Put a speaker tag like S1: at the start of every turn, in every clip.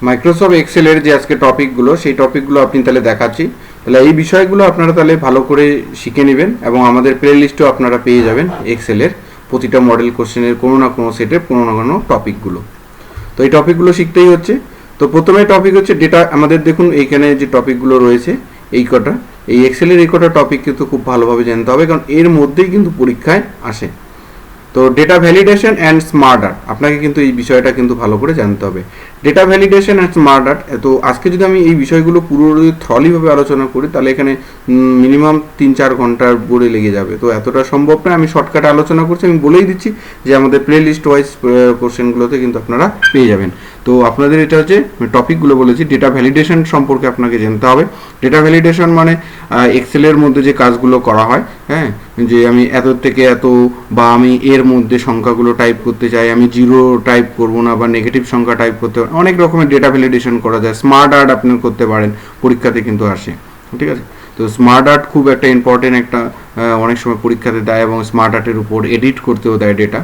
S1: Microsoft এক্সেলের যে আজকে টপিকগুলো সেই টপিকগুলো আপনি তাহলে দেখাচ্ছি। তাহলে এই বিষয়গুলো আপনারা তাহলে ভালো করে শিখে নেবেন এবং আমাদের প্লে লিস্টেও আপনারা পেয়ে যাবেন এক্সেলের প্রতিটা মডেল কোশ্চেনের কোনো না কোনো সেটের কোনো না কোনো টপিকগুলো। তো এই টপিকগুলো শিখতেই হচ্ছে। তো প্রথমে টপিক হচ্ছে ডেটা। আমাদের দেখুন এইখানে যে টপিকগুলো রয়েছে এই কটা, এই এক্সেলের এই কটা টপিক কিন্তু খুব ভালোভাবে জানতে হবে, কারণ এর মধ্যেই কিন্তু পরীক্ষায় আসে। তো data validation and smart art, আপনাকে কিন্তু এই বিষয়টা কিন্তু ভালো করে জানতে হবে। Data validation and smart art, তো আজকে যদি আমি এই বিষয়গুলো পুরো থ্রলিভাবে আলোচনা করি তাহলে এখানে মিনিমাম 3-4 ঘন্টার বলে লেগে যাবে। তো এতটা সম্ভব নয়, আমি শর্টকাটে আলোচনা করছি। আমি বলেই দিচ্ছি যে আমাদের প্লে লিস্ট ওয়াইজ কোশ্চেনগুলোতে কিন্তু আপনারা পেয়ে যাবেন। তো আপনাদের এটা হচ্ছে টপিকগুলো বলেছি। ডেটা ভ্যালিডেশন সম্পর্কে আপনাকে জানতে হবে। ডেটা ভ্যালিডেশন মানে এক্সেলের মধ্যে যে কাজগুলো করা হয়, হ্যাঁ, যে আমি এত থেকে এত বা আমি এর মধ্যে সংখ্যাগুলো টাইপ করতে চাই, আমি জিরো টাইপ করব না বা নেগেটিভ সংখ্যা টাইপ করতে, অনেক রকমের ডেটা ভ্যালিডেশন করা যায়। স্মার্ট আর্ট আপনি করতে পারেন, পরীক্ষাতে কিন্তু আসে, ঠিক আছে। তো স্মার্ট আর্ট খুব একটা ইম্পর্টেন্ট একটা, অনেক সময় পরীক্ষাতে দেয় এবং স্মার্ট আর্টের উপর এডিট করতেও দেয় ডেটা,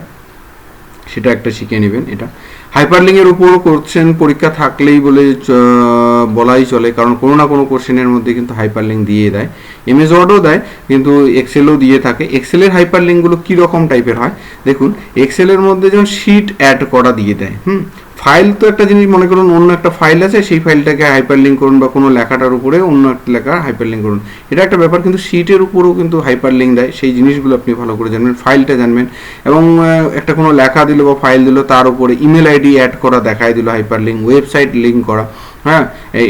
S1: সেটা একটা শিখে নেবেন। এটা হাইপারলিংয়ের উপরও কোশ্চেন পরীক্ষা থাকলেই বলাই চলে, কারণ কোনো না কোনো কোশ্চেনের মধ্যে কিন্তু হাইপারলিংক দিয়ে দেয়। এমএস ওয়ার্ডও দেয়, কিন্তু এক্সেলও দিয়ে থাকে। এক্সেলের হাইপারলিংকগুলো কী রকম টাইপের হয় দেখুন। এক্সেলের মধ্যে যেমন শিট অ্যাড করা দিয়ে দেয়, ফাইল তো একটা জিনিস, মনে করুন অন্য একটা ফাইল আছে, সেই ফাইলটাকে হাইপারলিংক করুন বা কোনো লেখাটার উপরে অন্য একটা লেখা হাইপারলিংক করুন, এটা একটা ব্যাপার। কিন্তু শিটের উপরেও কিন্তু হাইপারলিংক দেয়, সেই জিনিসগুলো আপনি ভালো করে জানবেন, ফাইলটা জানবেন। এবং একটা কোনো লেখা দিল বা ফাইল দিল, তার উপরে ইমেল আইডি অ্যাড করা দেখায় দিল হাইপারলিংক, ওয়েবসাইট লিঙ্ক করা, হ্যাঁ,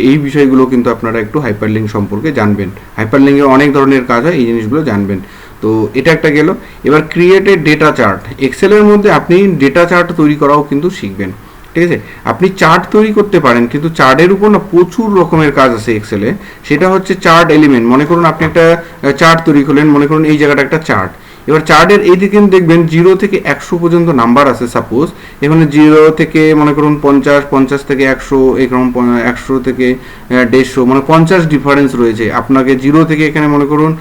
S1: এই বিষয়গুলো কিন্তু আপনারা একটু হাইপারলিংক সম্পর্কে জানবেন। হাইপারলিংকের অনেক ধরনের কাজ হয়, এই জিনিসগুলো জানবেন। তো এটা একটা গেল। এবার ক্রিয়েটেড ডেটা চার্ট, এক্সেলের মধ্যে আপনি ডেটা চার্ট তৈরি করাও কিন্তু শিখবেন, ঠিক আছে। আপনি চার্ট তৈরি করতে পারেন, কিন্তু চার্টের উপর না প্রচুর রকমের কাজ আছে এক্সেলে। সেটা হচ্ছে চার্ট এলিমেন্ট। মনে করুন আপনি একটা চার্ট তৈরি করলেন, মনে করুন এই জায়গাটা একটা চার্ট। এবার চার্টের এই দিকে দেখবেন 0 থেকে 100 পর্যন্ত নাম্বার আছে। সাপোজ এখানে 0 থেকে মনে করুন 50, 50 থেকে 100, এরকম 100 থেকে 150, মানে 50 ডিফারেন্স রয়েছে। আপনাকে 0 থেকে এখানে মনে করুন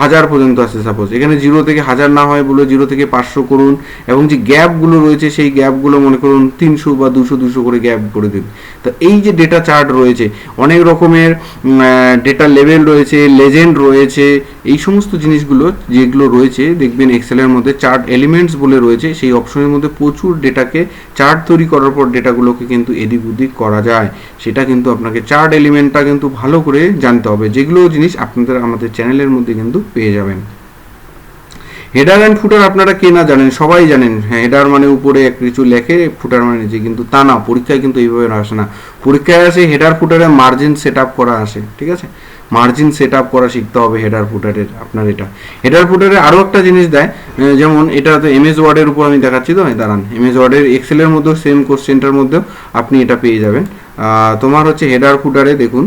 S1: 1000 পর্যন্ত আছে। সাপোজ এখানে 0 থেকে 1000 না হয় বলে 0 থেকে 500 করুন, এবং যে গ্যাপগুলো রয়েছে সেই গ্যাপগুলো মনে করুন 300 বা 200 করে গ্যাপ করে দিন। তো এই যে ডেটা চার্ট রয়েছে, অনেক রকমের ডেটা লেভেল রয়েছে, লেজেন্ড রয়েছে, এই সমস্ত জিনিসগুলো যেগুলো রয়েছে দেখবেন এক্সেলের মধ্যে চার্ট এলিমেন্টস বলে রয়েছে। সেই অপশনের মধ্যে প্রচুর ডেটাকে চার্ট তৈরি করার পর ডেটাগুলোকে কিন্তু এদিক ওদিক করা যায়। সেটা কিন্তু আপনাকে চার্ট এলিমেন্টটা কিন্তু ভালো করে জানতে হবে, যেগুলো জিনিস আপনাদের আমাদের চ্যানেলের মধ্যে কিন্তু পেয়ে যাবেন। হেডার অ্যান্ড ফুটার আপনারা কে না জানেন, সবাই জানেন। হ্যাঁ, হেডার মানে উপরে কিছু লেখে, ফুটার মানে নিচে, কিন্তু তা না, পরীক্ষায় কিন্তু এইভাবে আসে না। পরীক্ষায় আসে হেডার ফুটারে মার্জিন সেট আপ করা আসে, ঠিক আছে। মার্জিন সেট আপ করা শিখতে হবে হেডার ফুটারের আপনার। এটা হেডার ফুটারে আরও একটা জিনিস দেয়, যেমন এটা তো এমএস ওয়ার্ডের উপর আমি দেখাচ্ছি। তো দাঁড়ান, এমএস ওয়ার্ডের এক্সেলের মধ্যেও সেম কোশ্চেনটার মধ্যেও আপনি এটা পেয়ে যাবেন। তোমার হচ্ছে হেডার ফুটারে দেখুন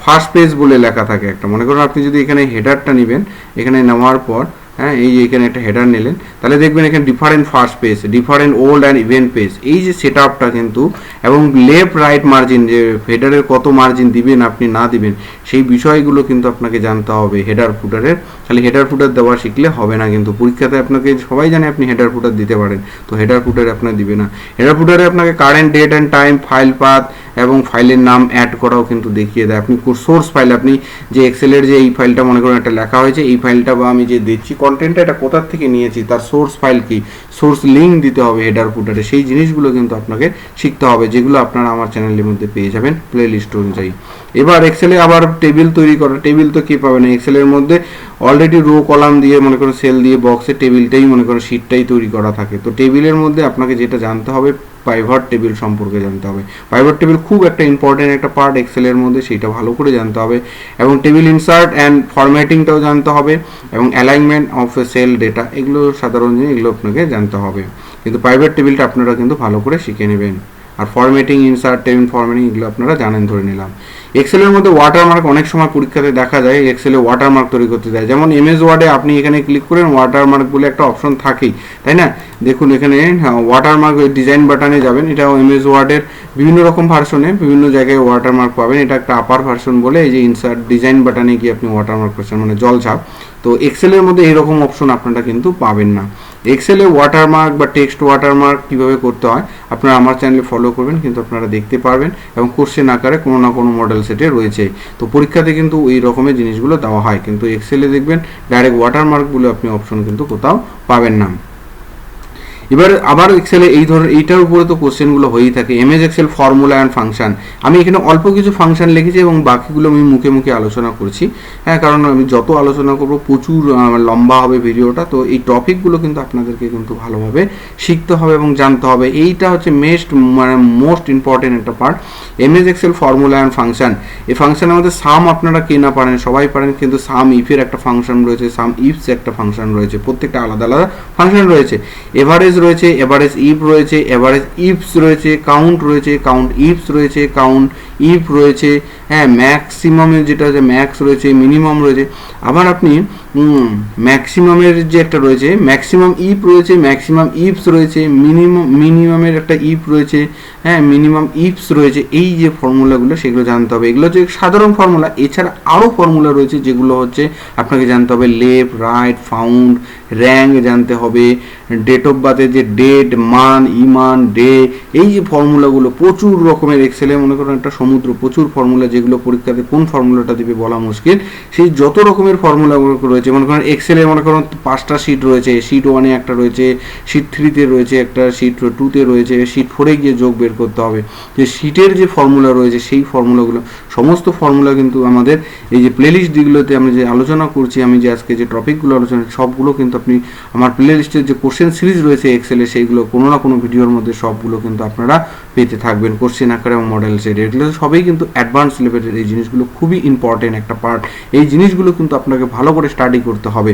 S1: ফার্স্ট পেজ বলে লেখা থাকে একটা। মনে করুন আপনি যদি এখানে হেডারটা নেবেন, এখানে নেওয়ার পর হ্যাঁ, এই যে এখানে একটা হেডার নিলেন, তাহলে দেখবেন এখানে different first page, different old and event page, এই যে সেট আপটা কিন্তু, এবং লেফট রাইট মার্জিন, যে হেডারের কত মার্জিন দিবেন আপনি না দিবেন, সেই বিষয়গুলো কিন্তু আপনাকে জানতে হবে হেডার ফুটারের। খালি হেডার ফুটার দেওয়া শিখলে হবে না, কিন্তু পরীক্ষাতে আপনাকে সবাই জানে আপনি হেডার ফুটার দিতে পারেন, তো হেডার ফুটারে আপনার দিবে না। হেডার ফুটারে আপনাকে current date and time, file path এবং ফাইলের নাম অ্যাড করাও কিন্তু দেখিয়ে দেয়। আপনি সোর্স ফাইল, আপনি যে এক্সেলের যে এই ফাইলটা মনে করুন একটা লেখা হয়েছে, এই ফাইলটা বা আমি যে দিচ্ছি কন্টেন্টটা, এটা কোথা থেকে নিয়েছি, তার সোর্স ফাইল কি, সোর্স লিঙ্ক দিতে হবে হেডার ফুটারে। সেই জিনিসগুলো কিন্তু আপনাকে শিখতে হবে, যেগুলো আপনারা আমার চ্যানেলের মধ্যে পেয়ে যাবেন প্লে লিস্ট অনুযায়ী। এবার এক্সেলে আবার টেবিল তৈরি করা। টেবিল তো কি পাবেন এক্সেলের মধ্যে, অলরেডি রো কলাম দিয়ে মনে করুন সেল দিয়ে বক্সে টেবিলটাই মনে করুন শিটটাই তৈরি করা থাকে। তো টেবিলের মধ্যে আপনাকে যেটা জানতে হবে, পাইভট টেবিল সম্পর্কে জানতে হবে। পাইভট টেবিল খুব একটা ইম্পর্টেন্ট একটা পার্ট এক্সেলের মধ্যে, সেটা ভালো করে জানতে হবে। এবং টেবিল ইনসার্ট অ্যান্ড ফরম্যাটিংটাও জানতে হবে, এবং alignment of a cell data, এগুলো সাধারণ জিনিস, এগুলো আপনাকে জানতে হবে। কিন্তু পাইভট টেবিলটা আপনারা কিন্তু ভালো করে শিখে নেবেন। আর ফরম্যাটিং, ইনসার্ট, টেবিল ফরম্যাটিং, এগুলো আপনারা জানেন ধরে নিলাম। এক্সেলের মধ্যে ওয়াটারমার্ক অনেক সময় পরীক্ষাতে দেখা যায়, এক্সেলে ওয়াটারমার্ক তৈরি করতে দেয়। যেমন এমএস ওয়ার্ডে আপনি এখানে ক্লিক করেন, ওয়াটারমার্ক বলে একটা অপশন থাকেই, তাই না। দেখুন এখানে ওয়াটারমার্ক ডিজাইন বাটনে যাবেন, এটাও এমএস ওয়ার্ডের বিভিন্ন রকম ভার্সনে বিভিন্ন জায়গায় ওয়াটারমার্ক পাবেন। এটা একটা আপার ভার্সন বলে, এই যে ইনসার্ট ডিজাইন বাটনে গিয়ে আপনি ওয়াটারমার্ক করছেন, মানে জলছাপ। তো এক্সেলের মধ্যে এইরকম অপশন আপনারা কিন্তু পাবেন না। এক্সেলে ওয়াটারমার্ক বা টেক্সট ওয়াটারমার্ক কীভাবে করতে হয় আপনারা আমার চ্যানেলে ফলো করবেন, কিন্তু আপনারা দেখতে পারবেন এবং কোশ্চেন আকারে কোনো না কোনো মডেল সেটে রয়েছে। তো পরীক্ষাতে কিন্তু ওই রকমের জিনিসগুলো দেওয়া হয়, কিন্তু এক্সেলে দেখবেন ডাইরেক্ট ওয়াটারমার্ক বলে আপনি অপশন কিন্তু কোথাও পাবেন না। এবার আবার এক্সেলে এই ধরনের এইটার উপরে তো কোশ্চেনগুলো হয়েই থাকে, MS Excel formula and function. আমি এখানে অল্প কিছু ফাংশন লিখেছি এবং বাকিগুলো আমি মুখে মুখে আলোচনা করছি, হ্যাঁ, কারণ আমি যত আলোচনা করব প্রচুর লম্বা হবে ভিডিওটা। তো এই টপিকগুলো কিন্তু আপনাদেরকে কিন্তু ভালোভাবে শিখতে হবে এবং জানতে হবে। এইটা হচ্ছে মোস্ট ইম্পর্টেন্ট একটা part, MS Excel formula and function. এই ফাংশনের মধ্যে সাম আপনারা কে না পারেন, সবাই পারেন, কিন্তু সাম ইফের একটা ফাংশন রয়েছে, সাম ইফস একটা ফাংশন রয়েছে, প্রত্যেকটা আলাদা আলাদা ফাংশন রয়েছে। এভারেজ রয়েছে, এভারেজ ইফ রয়েছে, এভারেজ ইফস রয়েছে, কাউন্ট রয়েছে, কাউন্ট ইফস রয়েছে, কাউন্ট ইফ রয়েছে, হ্যাঁ, ম্যাক্সিমামের যেটা আছে ম্যাক্স রয়েছে, মিনিমাম রয়েছে। আবার আপনি ম্যাক্সিমামের যে একটা রয়েছে ম্যাক্সিমাম ইফ রয়েছে, ম্যাক্সিমাম ইফস রয়েছে, মিনিমামের একটা ইফ রয়েছে, হ্যাঁ, মিনিমাম ইফস রয়েছে। এই যে ফর্মুলাগুলো সেগুলো জানতে হবে। এগুলো হচ্ছে সাধারণ ফর্মুলা, এছাড়া আরও ফর্মুলা রয়েছে যেগুলো হচ্ছে আপনাকে জানতে হবে। লেফট, রাইট, ফাউন্ড, র্যাঙ্ক জানতে হবে, ডেট অফ বার্থের যে ডেট, মান, ইমান, ডে, এই যে ফর্মুলাগুলো প্রচুর রকমের। এক্সেলে মনে করেন একটা সমুদ্র, প্রচুর ফর্মুলা, যেগুলো পরীক্ষাতে কোন ফর্মুলাটা দিবে বলা মুশকিল। সেই যত রকমের ফর্মুলাগুলো রয়েছে, মনে করেন এক্সেলে মনে করেন 5টা শিট রয়েছে, শিট 1-এ একটা রয়েছে, শিট 3-তে রয়েছে একটা, শিট 2-তে রয়েছে, শিট 4-এ গিয়ে যোগ বের করতে হবে। যে শিটের যে ফর্মুলা রয়েছে সেই ফর্মুলাগুলো, সমস্ত ফর্মুলা কিন্তু আমাদের এই যে প্লেলিস্ট যেগুলোতে আমি যে আলোচনা করছি, আমি যে আজকে যে টপিকগুলো আলোচনা, সবগুলো কিন্তু আপনি আমার প্লেলিস্টের যে কোশ্চেন সিরিজ রয়েছে এক্সেলে, সেইগুলো কোনো না কোনো ভিডিওর মধ্যে সবগুলো কিন্তু আপনারা পেতে থাকবেন, কোশ্চেন আকারে এবং মডেল সেট। এগুলো সবই কিন্তু অ্যাডভান্স লেভেলের। এই জিনিসগুলো খুবই ইম্পর্টেন্ট একটা পার্ট। এই জিনিসগুলো কিন্তু আপনাকে ভালো করে স্টাডি করতে হবে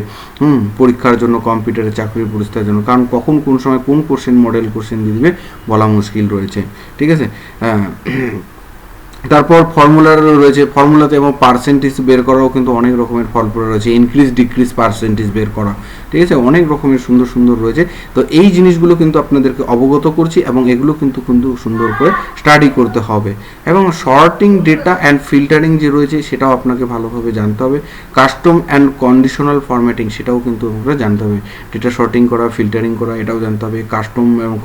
S1: পরীক্ষার জন্য, কম্পিউটারে চাকরির পরিস্থার জন্য, কারণ কখন কোন সময় কোন কোশ্চেন মডেল কোশ্চেন দিয়ে দিবে বলা মুশকিল রয়েছে, ঠিক আছে। তারপর ফর্মুলার রয়েছে, ফর্মুলাতে এবং পার্সেন্টেজ বের করাও কিন্তু অনেক রকমের ফর্মুলা রয়েছে, ইনক্রিজ ডিক্রিজ পার্সেন্টেজ বের করা, ঠিক আছে, অনেক রকমের সুন্দর সুন্দর রয়েছে। তো এই জিনিসগুলো কিন্তু আপনাদেরকে অবগত করছি এবং এগুলো কিন্তু কিন্তু সুন্দর করে স্টাডি করতে হবে। এবং শর্টিং, ডেটা অ্যান্ড ফিল্টারিং যে রয়েছে সেটাও আপনাকে ভালোভাবে জানতে হবে। কাস্টম অ্যান্ড কন্ডিশনাল ফরম্যাটিং সেটাও কিন্তু আপনাকে জানতে হবে। ডেটা শর্টিং করা, ফিল্টারিং করা, এটাও জানতে হবে। কাস্টম এবং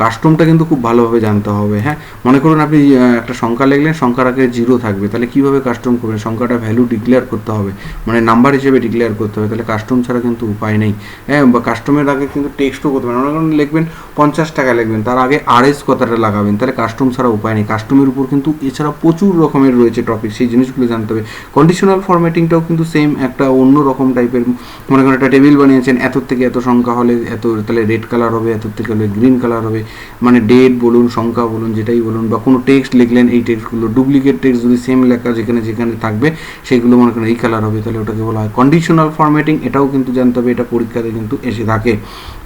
S1: কাস্টমটা কিন্তু খুব ভালোভাবে জানতে হবে, হ্যাঁ। মনে করুন আপনি একটা সংখ্যা লিখলেন, সংখ্যার আগে 0 থাকবে, তাহলে কীভাবে কাস্টম করবেন? সংখ্যাটা ভ্যালু ডিক্লেয়ার করতে হবে, মানে নাম্বার হিসেবে ডিক্লেয়ার করতে হবে, তাহলে কাস্টম ছাড়া কিন্তু উপায় নেই, হ্যাঁ। বা কাস্টমের আগে কিন্তু টেক্সটও করতে পারেন, মনে করেন লিখবেন 50 টাকা লিখবেন, তার আগে RS কথাটা লাগাবেন, তাহলে কাস্টম ছাড়া উপায় নেই। কাস্টমের উপর কিন্তু এছাড়া প্রচুর রকমের রয়েছে টপিক, সেই জিনিসগুলো জানতে হবে। কন্ডিশনাল ফরম্যাটিংটাও কিন্তু সেম একটা অন্য রকম টাইপের। মনে করেন একটা টেবিল বানিয়েছেন, এত থেকে এত সংখ্যা হলে এত, তাহলে রেড কালার হবে, এত থেকে হলে গ্রিন কালার হবে, মানে ডেট বলুন, সংখ্যা বলুন, যেটাই বলুন, বা কোনো টেক্সট লিখলেন, এই টেক্সটগুলো ডুপ্লিকেট টেক্সট যদি সেম লেখা যেখানে যেখানে থাকবে সেগুলো মনে করেন এই কালার হবে, তাহলে ওটাকে বলা হয় কন্ডিশনাল ফরম্যাটিং। এটাও কিন্তু জানতে হবে, এটা পরীক্ষাতে কিন্তু এসে থাকে,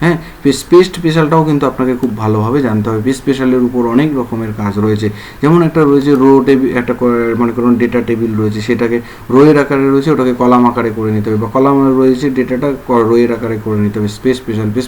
S1: হ্যাঁ। পেজ স্পেশালটাও কিন্তু আপনাকে খুব ভালোভাবে জানতে হবে। পেজ স্পেশালের উপর অনেক রকমের কাজ রয়েছে, যেমন একটা রয়েছে রো টেবিল, একটা মনে করুন ডেটা টেবিল রয়েছে, সেটাকে রোয়ের আকারে রয়েছে, ওটাকে কলাম আকারে করে নিতে হবে, বা কলাম রয়েছে ডেটাটা রোয়ের আকারে করে নিতে হবে। পেজ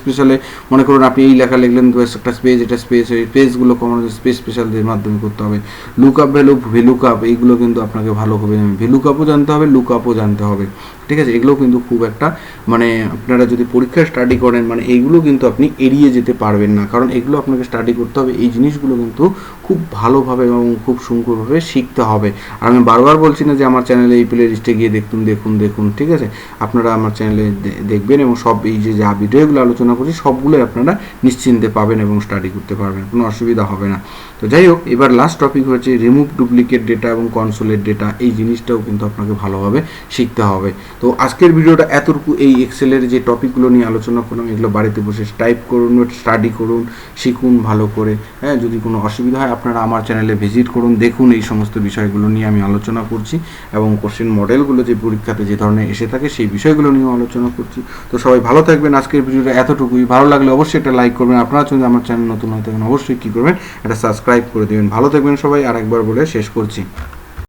S1: স্পেশালে মনে করুন আপনি এই লেখা লিখলেন, একটা স্পেস, এটা স্পেস, এই পেজগুলো কমানো পেজ স্পেশালদের মাধ্যমে করতে হবে। লুক আপ, ভ্যালু কাপ, এইগুলো কিন্তু আপনাকে ভালোভাবে ভ্যালু কাপও জানতে হবে, লুক আপও জানতে হবে, ঠিক আছে। এগুলো কিন্তু খুব একটা, মানে আপনারা যদি পরীক্ষায় স্টাডি করেন, মানে এইগুলো কিন্তু আপনি এড়িয়ে যেতে পারবেন না, কারণ এগুলো আপনাকে স্টাডি করতে হবে। এই জিনিসগুলো কিন্তু খুব ভালোভাবে এবং খুব সুন্দরভাবে শিখতে হবে। আর আমি বারবার বলছি না যে আমার চ্যানেলে এই প্লে লিস্টে গিয়ে দেখুন, ঠিক আছে। আপনারা আমার চ্যানেলে দেখবেন এবং সব এই যে যা ভিডিওগুলো আলোচনা করছি সবগুলোই আপনারা নিশ্চিন্তে পাবেন এবং স্টাডি করতে পারবেন, কোনো অসুবিধা হবে না। তো যাই হোক, এবার লাস্ট টপিক হচ্ছে রিমুভ ডুপ্লিকেট ডেটা এবং কনসোলেট ডেটা। এই জিনিসটাও কিন্তু আপনাকে ভালোভাবে শিখতে হবে। তো আজকের ভিডিওটা এতটুকু, এই এক্সেলের যে টপিকগুলো নিয়ে আলোচনা করলাম, এগুলো বাড়িতে বসে টাইপ করুন, স্টাডি করুন, শিখুন ভালো করে, হ্যাঁ। যদি কোনো অসুবিধা হয় আপনারা আমার চ্যানেলে ভিজিট করুন, দেখুন এই সমস্ত বিষয়গুলো নিয়ে আমি আলোচনা করছি এবং কোশ্চেন মডেলগুলো যে পরীক্ষাতে যে ধরনের এসে থাকে সেই বিষয়গুলো নিয়েও আলোচনা করছি। তো সবাই ভালো থাকবেন। আজকের ভিডিওটা এতটুকুই। ভালো লাগলে অবশ্যই একটা লাইক করবেন, আপনারা যদি আমার চ্যানেল নতুন হয়ে থাকেন অবশ্যই কী করবেন, এটা সাবস্ক্রাইব করে দেবেন। ভালো থাকবেন সবাই, আরেকবার বলে শেষ করছি।